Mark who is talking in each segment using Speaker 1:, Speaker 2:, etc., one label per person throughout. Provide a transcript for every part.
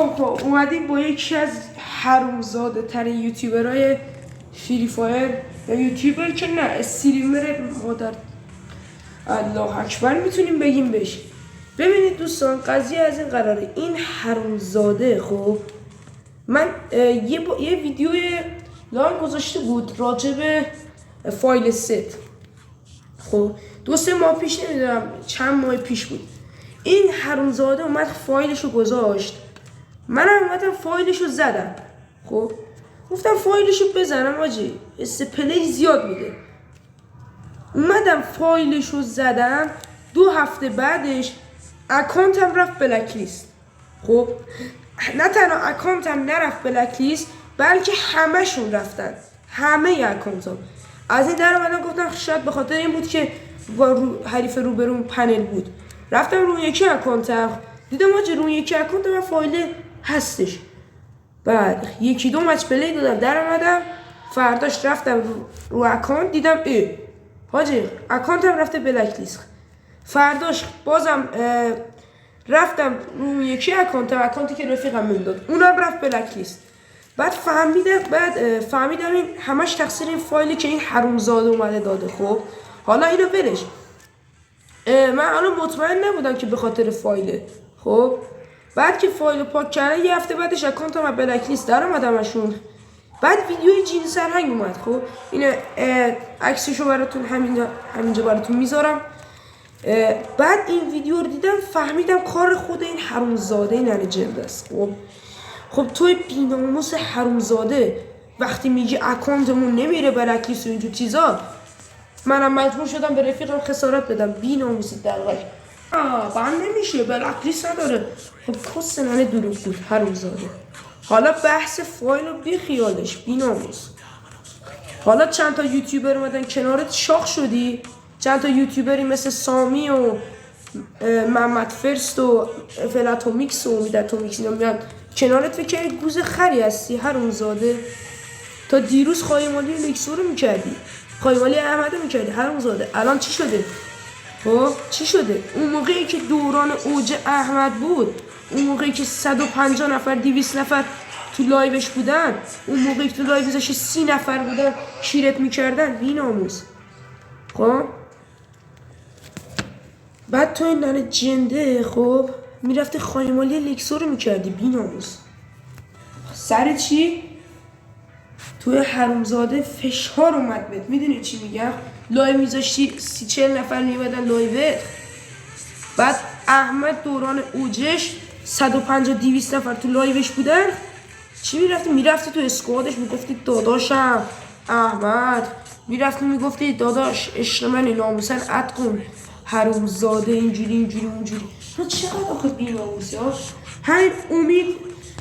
Speaker 1: خب اومدیم با یکی از حرومزاده ترین یوتیوبرهای فری فایر یا یوتیوبر که نه استریمر مادر الله اکبر میتونیم بگیم بهش. ببینید دوستان قضیه از این قراره، این حرومزاده خب من یه ویدیوی لاین گذاشته بود راجع به فایل ست. خب 2-3 ماه پیش، نمیدونم چند ماه پیش بود، این حرومزاده اومد فایلشو گذاشت، منم اومدم فایلشو زدم. خب گفتم فایلشو بزنم آجی پلی زیاد میده. اومدم فایلشو زدم، 2 هفته بعدش اکانتم رفت بلک لیست. خب نه تنها اکانتم نرفت بلک لیست بلکه همشون رفتن، همه اکانتام. از این در اومدم گفتم شاید به خاطر این بود که با حریف روبروم پنل بود. رفتم روی یکی اکانتم دیدم آجی روی یکی اکانتم فایل هستش. بعد 1-2 مچ پلی دادم در اومدم، فرداش رفتم رو اکانت دیدم حاجی اکانتم رفته بلک لیست. فرداش بازم رفتم رو یکی اکانتی که رفیقم من داد اونم رفت بلک لیست. بعد فهمیدم این همش تقصیر این فایلی که این حرومزاده اومده داده. خب حالا اینو برش، من الان مطمئن نبودم که به خاطر فایله. خب بعد که فایل پاک کردن یه هفته بعدش اکانتم از بلک لیست در اومدمشون. بعد ویدیوی جین سرهنگ اومد. خب این عکسشو براتون همینجا براتون میذارم. بعد این ویدیو رو دیدم فهمیدم کار خود این حرومزاده ننه جلد است. خب توی بیناموس حرومزاده وقتی میگی اکانتمون نمیره بلک لیست و اینجور چیزا، منم مجبور شدم به رفیقم خسارت بدم. بیناموسی دلغک بند نمیشه بلک لیست نداره. خب کس ننه دروغ بود حرومزاده. حالا بحث فایل رو بی خیالش بیناموس. حالا چند تا یوتیوبر اومدن کنارت شاخ شدی، چند تا یوتیوبری مثل سامی و محمد فرست و فلاتومیکس و میداتومیکس اینا میاد کنارت، فکر گوز خری هستی حرومزاده. تا دیروز خایمالی لکسو رو میکردی، خایمالی احمد رو میکردی حرومزاده. الان چی شده؟ خب چی شده؟ اون موقعی که دوران اوج احمد بود، اون موقعی که 150 نفر 200 نفر تو لایوش بودن، اون موقعی که تو لایوش 30 نفر بودن شیرت میکردن بیناموس. خب بعد تو این ننه جنده خب میرفتی خایمالی لکسو رو میکردی بیناموس. سر چی؟ توی حرومزاده فشار اومد بهت. میدونی چی میگم؟ لایو میذاشتی 30-40 نفر میمدن لایوت. بعد احمد دوران اوجش 150-200 نفر تو لایوش بودن، چی میرفتی تو اسکوادش میگفتی داداشم احمد، میرفتی میگفتی داداش عشق من ناموسن اد کن حرومزاده اینجوری اونجوری. تو چقدر آخه بی‌ناموسی ها. همین امید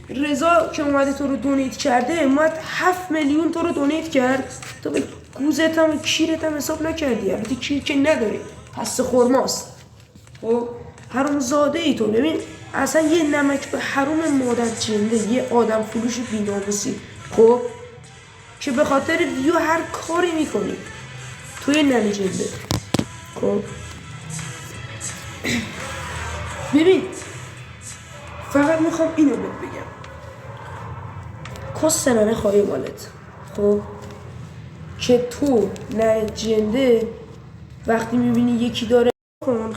Speaker 1: رضا که اومده تو رو دونیت کرده، اومد 7 میلیون تو رو دونیت کرد، تو به گوزت هم کیرت هم حساب نکردی. البته کیر که نداری، پس خرماست. خب حرومزاده ای تو. ببین اصلا یه نمک به حروم مادر جنده، یه آدم فروش بی‌ناموسی خب که به خاطر ویو هر کاری میکنی توی ننه جنده. خب ببین فقط میخوام اینو بهت بگم، کس ننه خواهی مالت. خب که تو ننه جنده وقتی میبینی یکی داره کن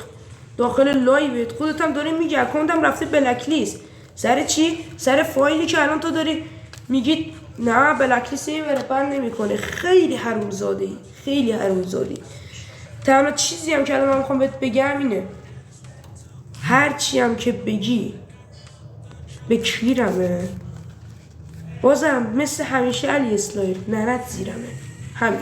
Speaker 1: داخل لایوت، خودت هم داری میگی اکانتم رفته بلک لیست. سر چی؟ سر فایلی که الان تو داری میگی نه بلک لیست نمیبره بند نمیکنه. خیلی حرومزاده ای، خیلی حرومزاده ای. تنها چیزی هم که الان من میخوام بهت بگم اینه، هر چی هم که بگی به کیرمه، بازم مثل همیشه علی اسلایر ننت زیرمه. همین.